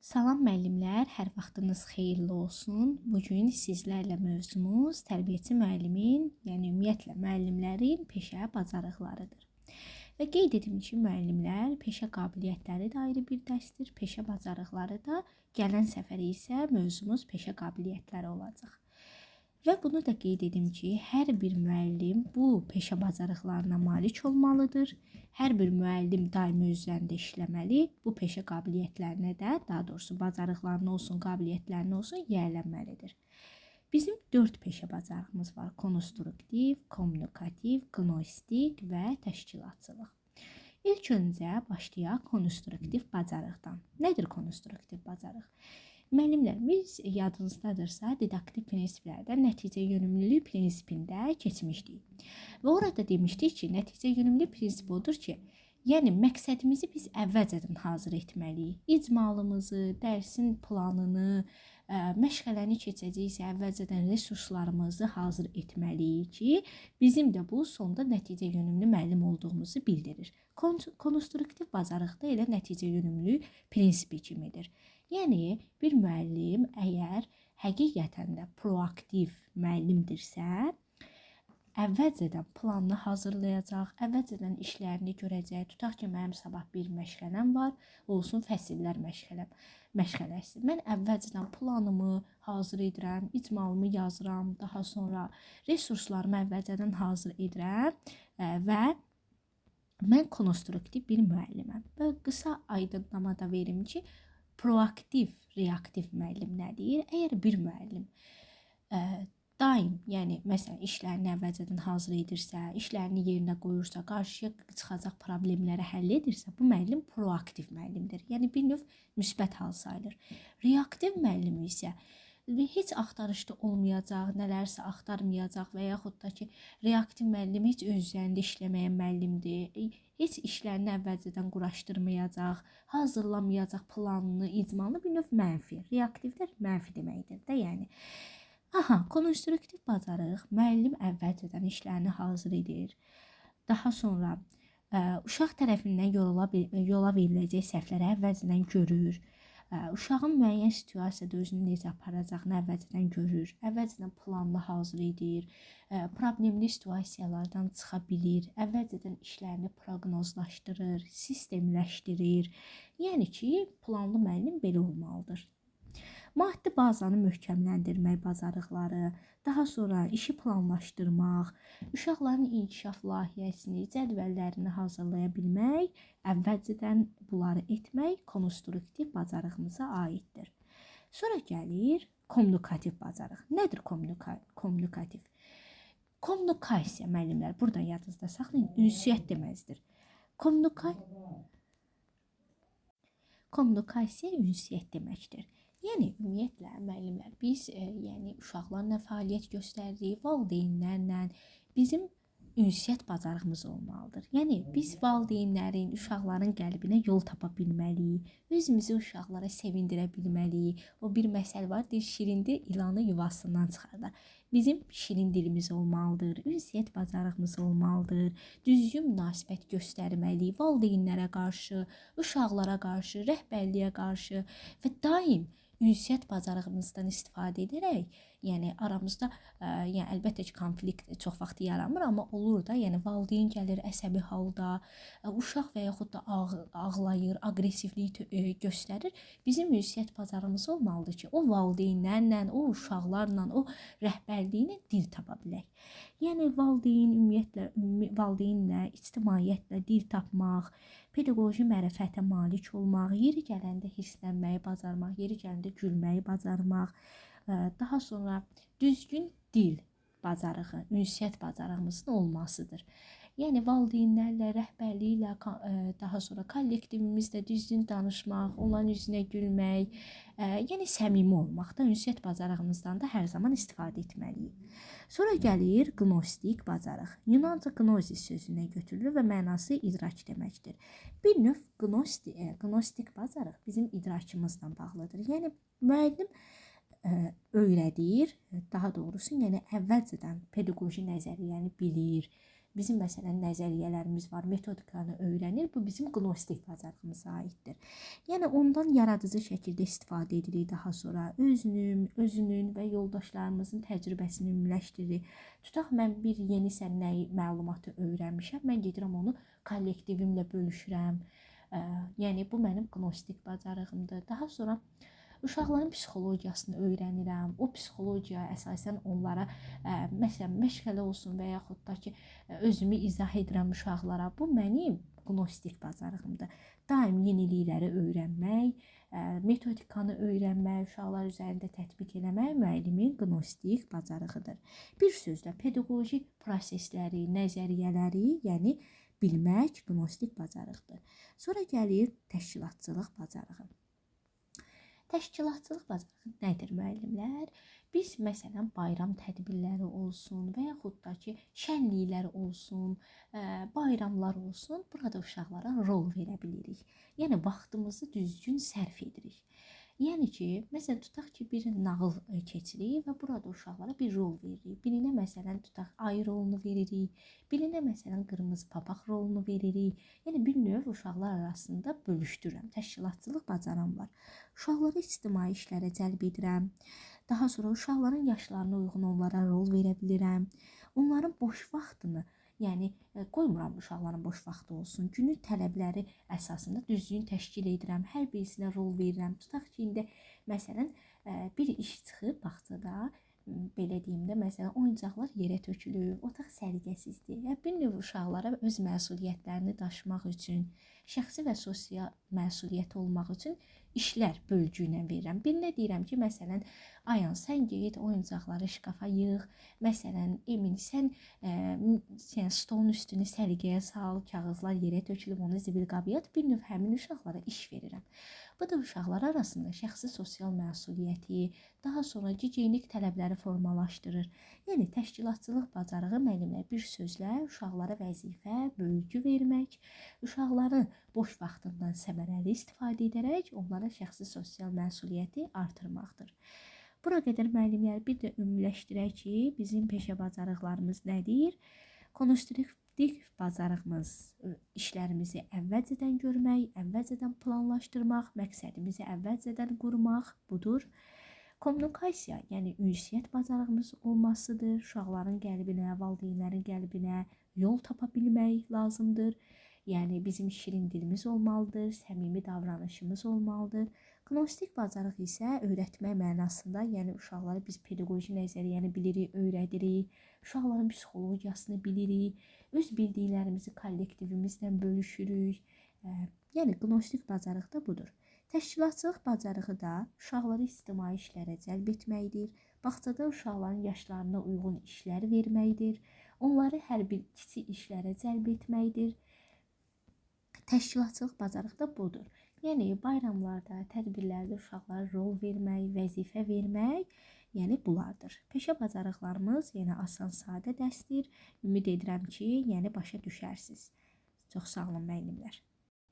Salam müəllimlər, hər vaxtınız xeyirli olsun. Bu gün sizlərlə mövzumuz tərbiyəçi müəllimin, yəni ümumiyyətlə müəllimlərin peşə bacarıqlarıdır. Və qeyd edim ki, müəllimlər peşə qabiliyyətləri də ayrı bir dərsdir, peşə bacarıqları da. Gələn səfər isə mövzumuz peşə qabiliyyətləri olacaq. Və bunu da qeyd edim ki, hər bir müəllim bu peşə bacarıqlarına malik olmalıdır. Hər bir müəllim daimi üzərində işləməli, bu peşə qabiliyyətlərinə də, daha doğrusu bacarıqlarına olsun, qabiliyyətlərinə olsun, yiyələnməlidir. Bizim 4 peşə bacarığımız var: konstruktiv, kommunikativ, qnostik və təşkilatçılıq. İlk öncə başlayaq konstruktiv bacarıqdan. Nədir konstruktiv bacarıq? Müəllimlər, biz yadınızdadırsa didaktik prinsiplərdə nəticə yönümlülük prinsipində keçmişdik. Və orada demişdik ki, nəticə yönümlülük prinsipi odur ki, yəni məqsədimizi biz əvvəlcədən hazır etməliyik. İcmalımızı, dərsin planını, məşğələni keçəcəksə əvvəlcədən resurslarımızı hazır etməliyik ki, bizim də bu sonda nəticə yönümlü müəllim olduğumuzu bildirir. Konstruktiv bacarıq da elə nəticə yönümlülük prinsipi kimidir. Yəni, bir müəllim əgər həqiqətən də proaktiv müəllimdirsə, əvvəlcədən planını hazırlayacaq, əvvəlcədən işlərini görəcək. Tutaq ki, mənim sabah bir məşğələm var, olsun fəsillər məşğələsi. Mən əvvəlcədən planımı hazır edirəm, icmalımı yazıram, daha sonra resurslarımı əvvəlcədən hazır edirəm və mən konstruktiv bir müəlliməm. Və qısa aydınlama da verim ki, proaktiv, reaktiv müəllim nədir? Əgər bir müəllim daim, yəni məsələn işlərini əvvəlcədən hazır edirsə, işlərini yerinə qoyursa, qarşıya çıxacaq problemləri həll edirsə, bu müəllim proaktiv müəllimdir. Yəni bir növ müsbət hal sayılır. Reaktiv müəllim isə heç axtarışda olmayacaq, nələrsə axtarmayacaq və yaxud da ki, reaktiv müəllim heç öz üzərində işləməyən müəllimdir. Heç işlərini əvvəlcədən quraşdırmayacaq, hazırlamayacaq planını, icmalını, bir növ mənfi. Reaktivlər mənfi deməkdir də, yəni. Konstruktiv bacarıq, müəllim əvvəlcədən işlərini hazır edir. Daha sonra uşaq tərəfindən yola veriləcək səhvləri əvvəlcədən görür. Uşağın müəyyən situasiyada özünü necə aparacağını əvvəlcədən görür, əvvəlcədən planını hazır edir, problemli situasiyalardan çıxa bilir, əvvəlcədən işlərini proqnozlaşdırır, sistemləşdirir. Yəni ki, planlı müəllim belə olmalıdır. Maddi bazanı möhkəmləndirmək bacarıqları, daha sonra işi planlaşdırmaq, uşaqların inkişaf layihəsini, cədvəllərini hazırlaya bilmək, əvvəlcədən bunları etmək konstruktiv bacarığımıza aiddir. Sonra gəlir kommunikativ bacarıq. Nədir kommunikativ? Kommunikasiya, müəllimlər, buradan yadınızda saxlayın, ünsiyyət deməkdir. Kommunikasiya ünsiyyət deməkdir. Yəni ümumiyyətlə müəllimlər biz yəni uşaqlarla fəaliyyət göstəririk, valideynlərlə bizim ünsiyyət bacarığımız olmalıdır. Yəni biz valideynlərin, uşaqların qəlbinə yol tapa bilməliyik, özümüzü uşaqlara sevindirə bilməliyik. O bir məsəl var, deyir, şirindi ilanı yuvasından çıxardar. Bizim şirin dilimiz olmalıdır, ünsiyyət bacarığımız olmalıdır, düzgün münasibət göstərməliyik valideynlərə qarşı, uşaqlara qarşı, rəhbərliyə qarşı və daim ünsiyyət bacarığımızdan istifadə edərək, yəni aramızda yəni əlbəttə ki, konflikt çox vaxt yaranmır, amma olur da, yəni valideyn gəlir əsəbi halda, uşaq və yaxud da ağlayır, aqressivlik göstərir. Bizim ünsiyyət bacarığımız olmalıdır ki, o valideynlərlə, o uşaqlarla, o rəhbərliyinə dil tapa bilək. Yəni valideyn ümumiyyətlə valideynlə, ictimaiyyətlə dil tapmaq, pedaqoji mərifətə malik olmaq, yeri gələndə hirslənməyi bacarmaq, yeri gələndə gülməyi bacarmaq, daha sonra düzgün dil bacarığı, ünsiyyət bacarığımızın olmasıdır. Yəni valideynlərlə, rəhbərliklə, daha sonra kollektivimizlə düzgün danışmaq, onların üzünə gülmək, yəni səmimi olmaq da ünsiyyət bacarığımızdan da hər zaman istifadə etməliyik. Sonra gəlir qnostik bacarıq. Yunanca gnosis sözündən götürülür və mənası idrak deməkdir. Bir növ qnostik bacarıq bizim idrakımızla bağlıdır. Yəni müəllim öyrədir, daha doğrusu, yəni əvvəlcədən pedaqoji nəzəriyyəni bilir, bizim məsələn nəzəriyyələrimiz var, metodikanı öyrənir. Bu bizim qnostik bacarığımıza aiddir. Yəni ondan yaradıcı şəkildə istifadə edirik daha sonra. Özünün və yoldaşlarımızın təcrübəsini ümumiləşdiririk. Tutaq mən bir yenisə nəyi məlumatı öyrənmişəm, mən gedirəm onu kollektivimlə bölüşürəm. Yəni bu mənim qnostik bacarığımdır. Daha sonra uşaqların psixologiyasını öyrənirəm. O psixologiyaya əsasən onlara məsələn məşğələ olsun və yaxud da ki özümü izah edirəm uşaqlara. Bu mənim qnostik bacarığımdır. Daim yenilikləri öyrənmək, metodikanı öyrənmək, uşaqlar üzərində tətbiq eləmək müəllimin qnostik bacarığıdır. Bir sözlə pedaqoji prosesləri, nəzəriyyələri, yəni bilmək qnostik bacarıqdır. Sonra gəlir təşkilatçılıq bacarığı. Təşkilatçılıq bacarığı nədir müəllimlər? Biz məsələn bayram tədbirləri olsun və yaxud da ki şənliklər olsun, bayramlar olsun, burada uşaqlara rol verə bilirik. Yəni vaxtımızı düzgün sərf edirik. Yəni ki, məsələn tutaq ki bir nağıl keçirik və burada uşaqlara bir rol veririk. Birinə məsələn tutaq ayı rolunu veririk, birinə məsələn qırmızı papaq rolunu veririk. Yəni bir növ uşaqlar arasında bölüşdürürəm. Təşkilatçılıq bacaram var. Uşaqları ictimai işlərə cəlb edirəm. Daha sonra uşaqların yaşlarına uyğun onlara rol verə bilirəm. Onların boş vaxtını, yəni qoymuram uşaqların boş vaxtı olsun. Günün tələbləri əsasında düzgün təşkil edirəm. Hər birisinə rol verirəm. Tutaq ki, indi məsələn bir iş çıxıb bağçada, belə deyim də, məsələn oyuncaqlar yerə tökülür, otaq səliqəsizdir. Bir növ uşaqlara öz məsuliyyətlərini daşımaq üçün, şəxsi və sosial məsuliyyət olmaq üçün işlər bölgü ilə verirəm. Birinə deyirəm ki, məsələn, Ayan, sən get oyuncaqları şkafa yığ. Məsələn, Emin, sən stolun üstünü səliqəyə sal, kağızlar yerə tökülüb, onu zibil qabıya at. Bir növ həmin uşaqlara iş verirəm. Bu da uşaqlar arasında şəxsi sosial məsuliyyəti, daha sonra gigiyenik tələbləri formalaşdırır. Yəni təşkilatçılıq bacarığı müəllimlər bir sözlə uşaqlara vəzifə, bölgü vermək, uşaqların boş vaxtından səmərəli istifadə edərək onlara şəxsi sosial məsuliyyəti artırmaqdır. Bura qədər müəllimlər bir də ümumiləşdirək ki, bizim peşə bacarıqlarımız nədir? Konstruktiv bacarığımız işlərimizi əvvəlcədən görmək, əvvəlcədən planlaşdırmaq, məqsədimizi əvvəlcədən qurmaq budur. Kommunikasiya, yəni ünsiyyət bacarığımız olmasıdır. Uşaqların qəlbinə, valideynlərin qəlbinə yol tapa bilmək lazımdır. Yəni bizim şirin dilimiz olmalıdır, səmimi davranışımız olmalıdır. Qnostik bacarıq isə öyrətmək mənasında, yəni uşaqlara biz pedaqoji nəzəriyyəni bilirik, öyrədirik, uşaqların psixologiyasını bilirik, öz bildiklərimizi kollektivimizlə bölüşürük. Yəni qnostik bacarıq da budur. Təşkilatçılıq bacarığı da uşaqları ictimai işlərə cəlb etməkdir, bağçada uşaqların yaşlarına uyğun işlər verməkdir, onları hər bir kiçik işlərə cəlb etməkdir. Təşkilatçılıq bacarığı da budur. Yəni bayramlarda, tədbirlərdə uşaqlara rol vermək, vəzifə vermək, yəni bunlardır. Peşə bacarıqlarımız yəni asan, sadə dərsdir. Ümid edirəm ki, yəni başa düşərsiniz. Çox sağ olun müəllimlər.